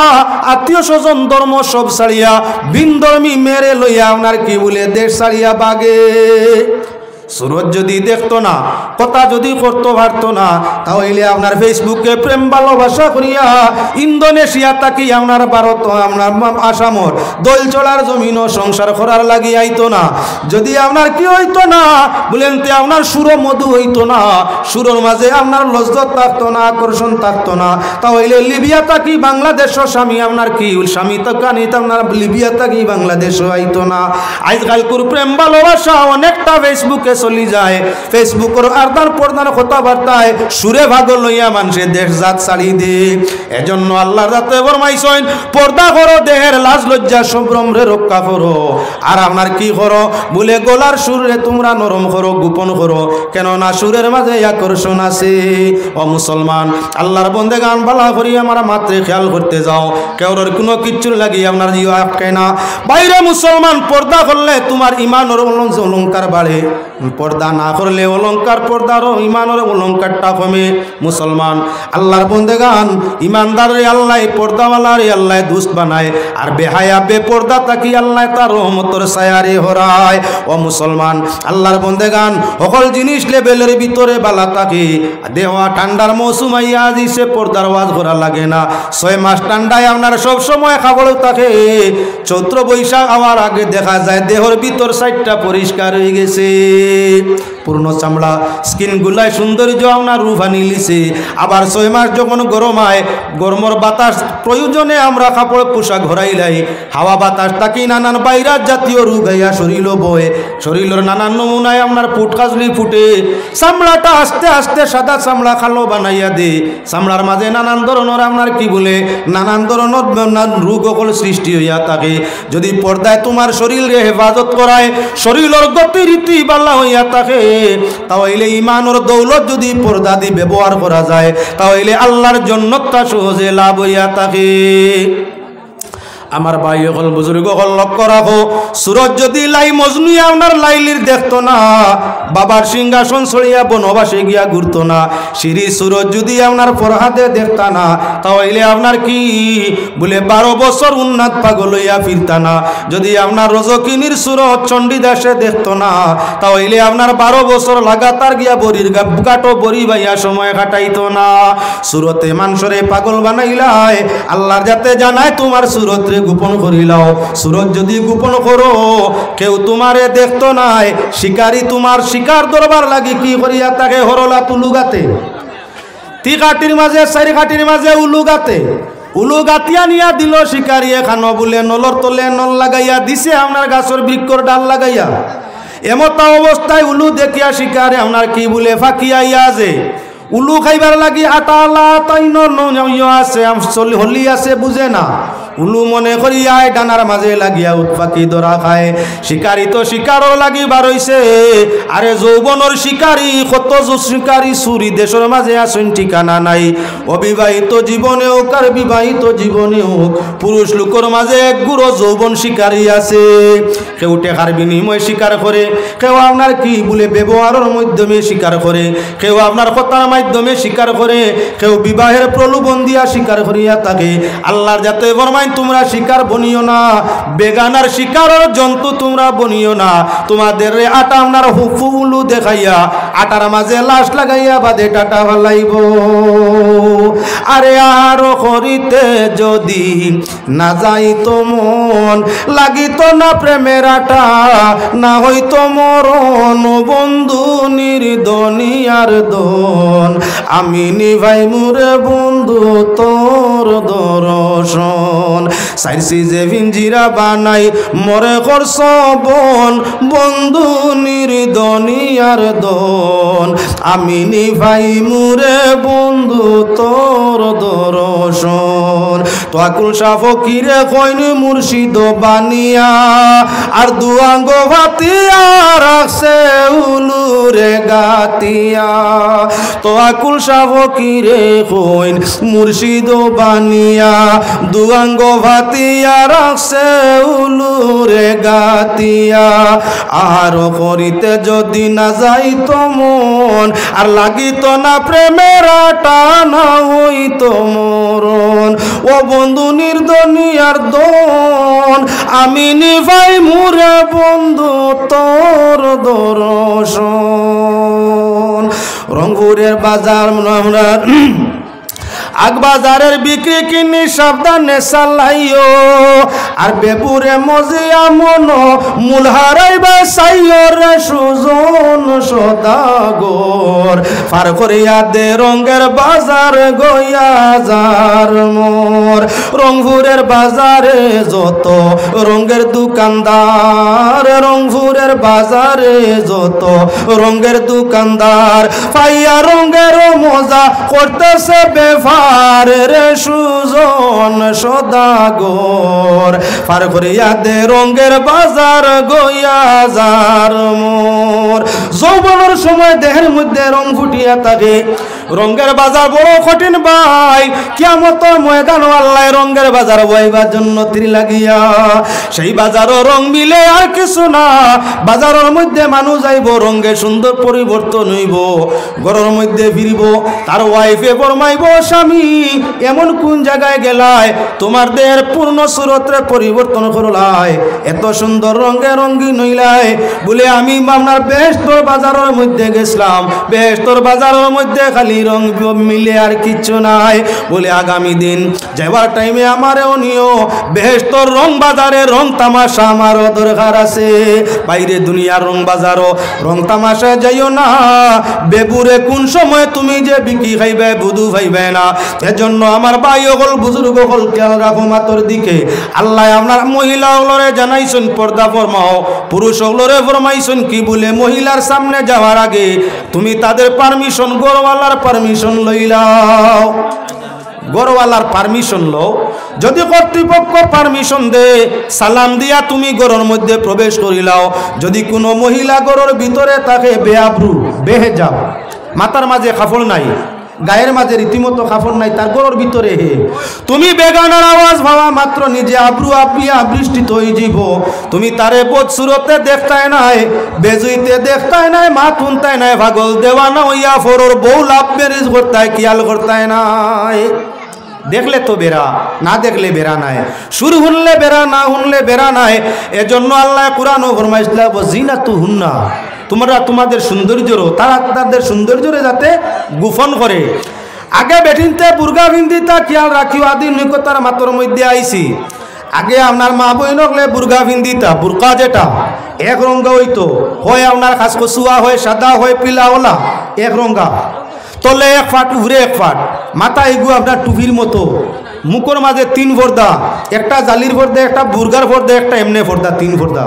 আত্মীয় স্বজন ধর্ম সব ছাড়িয়া বিনধর্মী মেরে লইয়া আপনার কি বলে দেশ ছাড়িয়া বাগে। সুরত যদি দেখতো না, কথা যদি করতে পারতো না, তাহলে আপনার ফেসবুকে প্রেম ভালোবাসা করিয়া ইন্দোনেশিয়া তাকি আপনার ভারত, আপনার আসামর দোল চলার জমিনও সংসার করার লাগি আইতো না। যদি আপনার কি হইতো না বলেন, তে আপনার সুর মধু হইতো না, সুরের মাঝে আপনার লজ্জত থাকতো না, আকর্ষণ থাকতো না, তাহলে লিবিয়া তাকি বাংলাদেশও স্বামী আপনার কি স্বামী তাকানি আপনার লিবিয়া তাকি বাংলাদেশও আইতো না। আজকালকুর প্রেম ভালোবাসা অনেকটা ফেসবুকে চলি যায় ফেসবুকের আর্দার পর্দার কথাবার্তায় সুরে ভাগল লইয়া মানুষে দেশ জাত ছাড়ি দে এজন্য আল্লাহর রাতে ফরমাইছেন পর্দা করো দেহের লাজ লজ্জা সম্ভ্রমরে রক্ষা করো আর আপনার কি করো বলে গলার সুরে তোমরা নরম করো গোপন করো কেননা সুরের মাঝে আকর্ষণ আছে ও মুসলমান আল্লাহর বন্দেগান ভালো করি আমরা মাত্রে খেয়াল করতে যাও কেউর কোনো কিচ্ছুর লাগি আপনার জিও আটকে না বাইরে মুসলমান পর্দা করলে তোমার ইমানের অলঙ্কার বাড়ে পর্দা না করলে অলঙ্কার পর্দার ইমানের অলঙ্কারটা কমে মুসলমান আল্লাহর বন্দেগান ইমানদারে আল্লাহ পর্দাওয়ালারে আল্লাহ দুষ্ট বানায় আর বেহায়া বেপর্দা তাকি আল্লাহ তার রহমতের ছায়ারে হরায় ও মুসলমান আল্লাহর বন্দেগান সকল জিনিস লেভেলের ভিতরে বালা থাকে দেওয়া ঠান্ডার মৌসুম আইয়া দিছে পর্দার ওয়াজ করা লাগে না 6 মাস ঠান্ডায় আপনার সব সময় খাবার থাকে চৈত্র বৈশাখ আওয়ার আগে দেখা যায় দেহর ভিতর সাইডটা পরিষ্কার হয়ে গেছে পূর্ণ চামড়া স্কিন গুলাই সৌন্দর্য আপনার রূপ আনি লিছে আবার 6 মাস যখন গরম হয় গরমর বাতাস প্রয়োজনে আমরা কাপড় পোশাক ঘরাইলাই হাওয়া বাতাস তাকি নানান বাইরাত জাতীয় রোগ আইয়া শরীর বয় শরীরের নানান নমুনায় আপনার ফুট কাজলি ফুটে চামড়াটা আস্তে আস্তে সাদা চামড়া খালো বানাইয়া দে চামড়ার মাঝে নানান ধরনের আপনার কি বলে নানান ধরনের রোগ সকল সৃষ্টি হইয়া থাকে যদি পর্দায় তোমার শরীরে হেফাজত করায় শরীরের গতি রীতি বালা হইয়া থাকে তাহলে ইমানের দৌলত যদি পর্দা দিয়ে ব্যবহার করা যায় তাহলে আল্লাহর জন্নতটা সহজে লাভ হইয়া থাকে আমার ভাই হল বুজুর্গ হল লক্ষ্য রাখো সুরজ যদি লাই মজনু আপনার লাইলির দেখতো না বাবার সিংহাসন ছড়িয়া বনবাসে গিয়া ঘুরতো না সিঁড়ি সুরজ যদি আপনার ফরহাদে দেখতা না তাহলে আপনার কি বলে 12 বছর উন্নত পাগল হইয়া ফিরতা না যদি আপনার রজকিনীর সুরজ চণ্ডীদাসে দেখতো না তাহলে আপনার 12 বছর লাগাতার গিয়া বরির গাটো বরি বাইয়া সময় কাটাইতো না সুরতে মানুষরে পাগল বানাইলাই আল্লাহর যাতে জানায় তোমার সুরতে গোপন করিলাও সুরজ যদি গোপন করো কেউ তোমারে দেখতো নাই শিকারী তোমার শিকার দরবার লাগি কি করিয়া তাকে হরলা তুলুগাতে তিকাটির মাঝে চারি কাটির মাঝে উলু গাতিয়া নিয়া দিল শিকারী এখানো বলে নলর তলে নল লাগাইয়া দিছে আপনার গাছের বৃক্ষর ডাল লাগাইয়া এমতা অবস্থায় উলু দেখিয়া শিকারে আপনার কি বলে ফাঁকিয়াইয়া যে উলু খাইবার লাগি আটালা তাইন আছে হলি আছে বুঝে না উলু মনে করিয়ায় ডানার মাঝে লাগিয়া উৎপাকি ধরা খায় শিকারী তো শিকারও লাগিবার হইছে আরে যৌবনের শিকারী কত শিকারী চুরি দেশের মাঝে আসেন ঠিকানা নাই অবিবাহিত জীবনে হোক আর বিবাহিত জীবনে হোক পুরুষ লোকের মাঝে এক গুঁড়ো যৌবন শিকারী আছে কেউ টেকার বিনিময় শিকার করে কেউ আপনার কি বলে ব্যবহারের মাধ্যমে শিকার করে কেউ আপনার কথার মাধ্যমে শিকার করে কেউ বিবাহের প্রলোভন দিয়া শিকার করিয়া থাকে আল্লাহর যাতে ফরমায় তোমরা শিকার বনিও না বেগানার শিকারের জন্তু তোমরা বনিও না তোমাদের আটা আপনার হুফুলু দেখাইয়া আটার মাঝে লাশ লাগাইয়া বাদে টাটা ভালাইব আরে আর করিতে যদি না যাইতো মন লাগিত না প্রেমের আটা না হইতো মরণ বন্ধু নির্দনিয়ার দন আমি নিভাই মুরে বন্ধু তোর দর্শন সাইসি যে ভিঞ্জিরা বানাই মরে করছ বন বন্ধু নির্দনিয়ার দন আমি নিভাই মুরে বন্ধু তোর দর্শন তো আকুল শাহ ফকিরে কইনি মুর্শিদ বানিয়া আর দুয়াঙ্গ ভাতিয়া রাখছে উলুরে গাতিয়া তো আকুল শাহ ফকিরে কইন মুর্শিদ বানিয়া দুয়াঙ্গ ভাতিয়া রাখছে উলুরে গাতিয়া আর করিতে যদি না যাইত মন আর লাগিত না প্রেমের আটা না হইত মরণ ও বন্ধু নির্দনিয়ার দন আমি নিভাই মুরে বন্ধু তোর দর্শন রংপুরের বাজার আমরা আগবাজারের বিক্রি কিনি সাবধানে চালাইও আর বেপুরে মজিয়া মন মূল হারাইবা চাইও রে সুজন সদাগর পার করিয়া দে রঙের বাজার গইয়া যার মোর রংপুরের বাজারে যত রঙের দোকানদার রংপুরের বাজারে যত রঙের দোকানদার পাইয়া রঙের মজা করতেছে বেফার রে সুজন সদাগর পার করিয়া দে রঙের বাজার গইয়া যার মোর যৌবনের সময় দেহের মধ্যে রং ফুটিয়া থাকে রঙের বাজার বড় কঠিন ভাই কিয়ামতের ময়দান আল্লাহ রঙের বাজার বইবার জন্য তীর লাগিয়া সেই বাজারও রং মিলে আর কিছু না বাজারের মধ্যে মানুষ যাইব রঙের সুন্দর পরিবর্তন হইব ঘরের মধ্যে ফিরিব তার ওয়াইফে ফরমাইব স্বামী এমন কোন জায়গায় গেলায় তোমার দেহের পূর্ণ সুরতের পরিবর্তন করলাই এত সুন্দর রঙে রঙিন হইলাই বলে আমি আপনার বেহেশতর বাজারের মধ্যে গেছিলাম বেহেশতর বাজারের মধ্যে খালি রং মিলে আর কিচ্ছু নাই বলে আগামী দিন যাবার টাইমে আমারও নিও বেহেশতর রং বাজারে রং তামাশা আমারও দরকার আছে বাইরে দুনিয়ার রং বাজারও রং তামাশা যাইও না বেপুরে কোন সময় তুমি যে বিকি খাইবে বুধু খাইবে না এজন্য আমার ভাই হল বুজুর্গ হল খেয়াল রাখো মাতর দিকে আল্লাহ আপনার মহিলা হলরে জানাইছেন পর্দা ফরমাও পুরুষ হলরে ফরমাইছেন কি বলে মহিলার সামনে যাওয়ার আগে তুমি তাদের পারমিশন গরওয়ালার পারমিশন লইলাও গরওয়ালার পারমিশন লও যদি কর্তৃপক্ষ পারমিশন দে সালাম দিয়া তুমি গরর মধ্যে প্রবেশ করিলাও যদি কোনো মহিলা গরর ভিতরে থাকে বেআব্রু বেহেজাব মাথার মাঝে কাপড় নাই গায়ের মাঝে রীতিমতো কাপড় নাই তার গরর ভিতরে হে তুমি বেগানার আওয়াজ ভাবা মাত্র নিজে আব্রু আপিয়া বৃষ্টিত হয়ে যাব তুমি তারে বদসুরতে দেখতায় নাই বেজুইতে দেখতায় নাই মা তুনতায় নাই পাগল দেওয়ানা হইয়া ফরর বউ লাভ মেরিজ করতায় কিয়াল করতায় নাই দেখলে তো বেরা না দেখলে বেরা নাই সুর শুনলে বেরা না শুনলে বেরা নাই এজন্য আল্লাহ কুরআন ও ফরমাইছিল জিনাতু হুন্না তোমরা তোমাদের সৌন্দর্যরও তারা তাদের সৌন্দর্যরে যাতে গোপন করে আগে বেঠিনতে বুর্গা বিন্দিতা খেয়াল রাখিও আদি নিকটার মাতর মধ্যে আইছি আগে আপনার মা বইনকলে বুর্গা বিন্দিতা বুর্কা যেটা এক রঙা হইতো হয় আপনার খাস কচুয়া হয় সাদা হয় পিলা ওলা এক রঙা তলে এক ফাট উপরে এক ফাট মাথা এগু আপনার টুপির মতো মুখের মাঝে তিন পর্দা একটা জালির পর্দা একটা বুর্গার পর্দা একটা এমনে পর্দা তিন পর্দা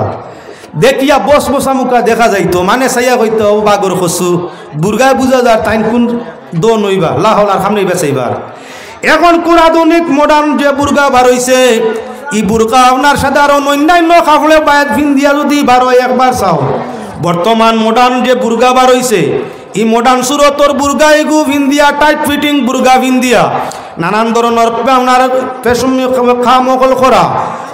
দেখিয়া বস বসা মুখা দেখা যাইতো মানে চাইয়া কইতো বাগর খসু বুর্গায় বুঝা যায় তাইন কোন দো নইবা লাহলার সামনে বেচাইবার এখন কোন আধুনিক মডার্ন যে বুর্গা বার হইছে ই বুর্গা আপনার সাধারণ অন্যান্য কাপড়ে বায়াত ভিন্দিয়া যদি বার হয় একবার চাও বর্তমান মডার্ন যে বুর্গা বার হইছে ই মডার্ন সুরতর বুর্গা এগু ভিন্দিয়া টাইট ফিটিং বুর্গা ভিন্দিয়া নানান ধরনের আপনার ফ্যাশন খাম অকল করা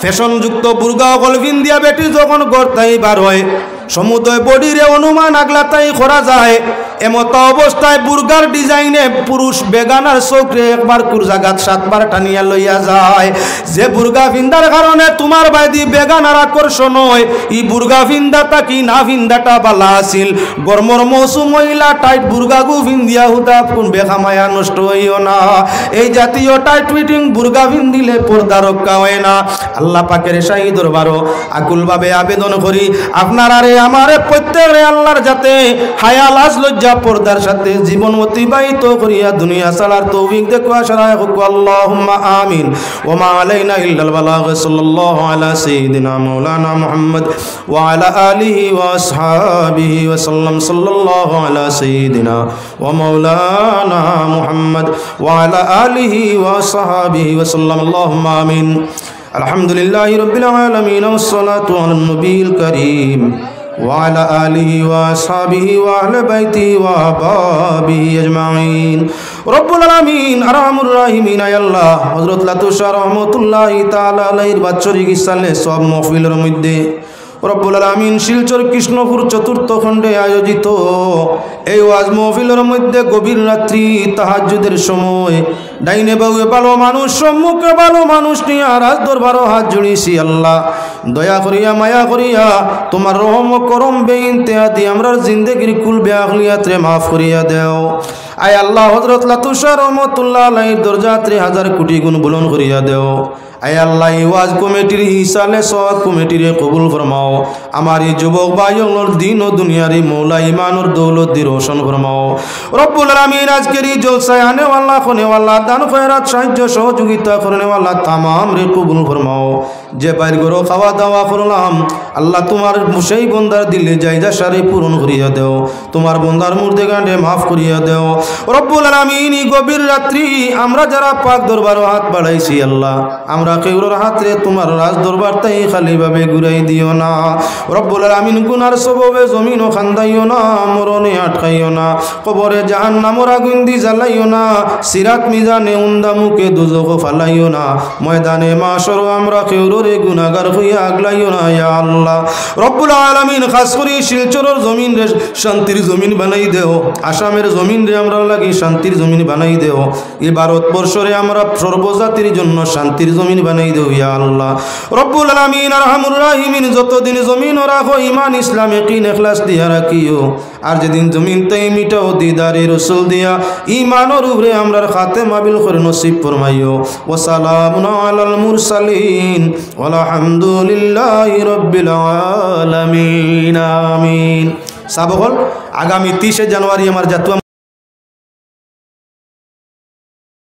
ফ্যাশনযুক্ত বুর্গা অকল ভিন্দিয়া বেটি যখন গড়তাই বার হয় সমুদয় বডিরে অনুমান আগলাতাই করা যায় এমত অবস্থায় বুর্গার ডিজাইনে পুরুষ বেগানার চোখে একবার কুরজাগাত সাতবার টানিয়া লইয়া যায় যে বুর্গা ভিন্দার কারণে তোমার বাইদি বেগানার আকর্ষণ হয় ই বুর্গা ভিন্দাটা কি না ভিন্দাটা বালা আছিল গরমর মৌসুম মহিলা টাইট বুর্গা গু ভিন্দিয়া হুদা কোন বেখামায়া নষ্ট হইও না এই জাতীয় টাইট ফিটিং বুর্গা ভিন্দিলে পর্দা রক্ষা হয় না আল্লাহ পাকের শাহী দরবারও আকুলভাবে আবেদন করি আপনার আরে আমারে প্রত্যেকে আল্লাহর যাতে হায়া লাজ লজ্জা পর্দার সাথে জীবন অতিবাহিত করিয়া দুনিয়া ছাড়ার তৌফিক দেখো আশারায় হোক আল্লাহুম্মা আমিন ওয়া মা আলাইনা ইল্লাল বালাগ সাল্লাল্লাহু আলা সাইয়্যিদিনা মাওলানা মুহাম্মদ ওয়া আলা আলিহি ওয়া আসহাবিহি ওয়া সাল্লাম সাল্লাল্লাহু আলা সাইয়্যিদিনা ওয়া মাওলানা মুহাম্মদ ওয়া আলা আলিহি ওয়া আসহাবিহি ওয়া সাল্লাম আল্লাহুম্মা আমিন আলহামদুলিল্লাহি রাব্বিল আলামিন ওয়াস সালাতু আলান নবিয়িল কারীম وعلى آله وأصحابه وأهل بيته وأحبابه أجمعين رب العالمين أرحم الراحمين يا الله حضرت লাতুশা রহমাতুল্লাহি তাআলা আলাইহির বাৎসরিক ইসালে সব মাহফিলের মধ্যে রব্বুল আলামিন শিলচর কৃষ্ণপুর চতুর্থ খণ্ডে আয়োজিত এই ওয়াজ মাহফিলের মধ্যে গভীর রাত্রি তাহাজ্জুদের সময় ডাইনে বাউয়ে ভালো মানুষ সম্মুখে ভালো মানুষ নিয়ে রাজ দরবারও হাত জুড়িয়েছি আল্লাহ দয়া করিয়া মায়া করিয়া তোমার রহম করম বেইনতেহাতি আমরার জিন্দেগির কুল বেআখলিয়াতরে মাফ করিয়া দেও আয় আল্লাহ হযরত লাতুশা রহমাতুল্লাহ আলাইহির দরজা 3000 কোটি গুণ বুলন্দ করিয়া দেও। আয় আল্লাহ এই ওয়াজ কমিটির হিসালে সওয়াব কমিটির কবুল ফরমাও। আমার এই যুবক ভাইগুলোর দিন ও দুনিয়ার মৌলা ইমানুর দৌলত দি রোশন ফরমাও রব্বুল আলামিন। আজকের এই জলসায় আনে ওয়াল্লা খনে ওয়াল্লা দান খয়রাত সাহায্য সহযোগিতা করনে ওয়াল্লা তামাম রে কবুল ফরমাও। যে বাইর গরো খাওয়া দাওয়া করলাম আল্লাহ তোমার সেই বন্দার দিলে জায়গা সারে পূরণ করিয়া দেও। তোমার বন্দার মুর্দে গান্ডে মাফ করিয়া দেও রব্বুল আলামিন। এই গভীর রাত্রি আমরা যারা পাক দরবার হাত বাড়াইছি আল্লাহ আমরা কেউর হাতে তোমার রাজ দরবার তাই খালি ভাবে ঘুরাই দিও না রব্বুল আলামিন। গুনার সববে জমিন ও খান্দাইও না, মরণে আটকাইও না, কবরে জাহান্নামের আগুন দি জ্বালাইও না, সিরাত মিজানে উন্দা মুখে দুজখ ফালাইও না, ময়দানে মাশর আমরা কেউরে গুনাহগার হইয়া আগলাইও না ইয়া আল্লাহ রব্বুল আলামিন। খাস করে শিলচরের জমিন রে শান্তির জমিন বানাই দেও, আসামের জমিন রে আমরা লাগি শান্তির জমিন বানাই দেও, এই ভারতবর্ষরে আমরা সর্বজাতির জন্য শান্তির জমিন বানাই দেও ইয়া আল্লাহ রব্বুল আলামিন। আরহামুর রাহিমিন যতদিন জমিন রাখো ইমান ইসলাম ইয়াকিন ইখলাস দিয়া রাখিও, আর যেদিন জমিন তাই মিটাও দিদারে রাসূল দিয়া ইমানের উপরে আমরার খাতেমা বিল করে নসিব ফরমাইও। ওয়া সালামুন আলাল মুরসালিন ওয়ালহামদুলিল্লাহি রাব্বিল আলামিন আমিন। সাবহল আগামী 30 জানুয়ারি আমার জাতীয়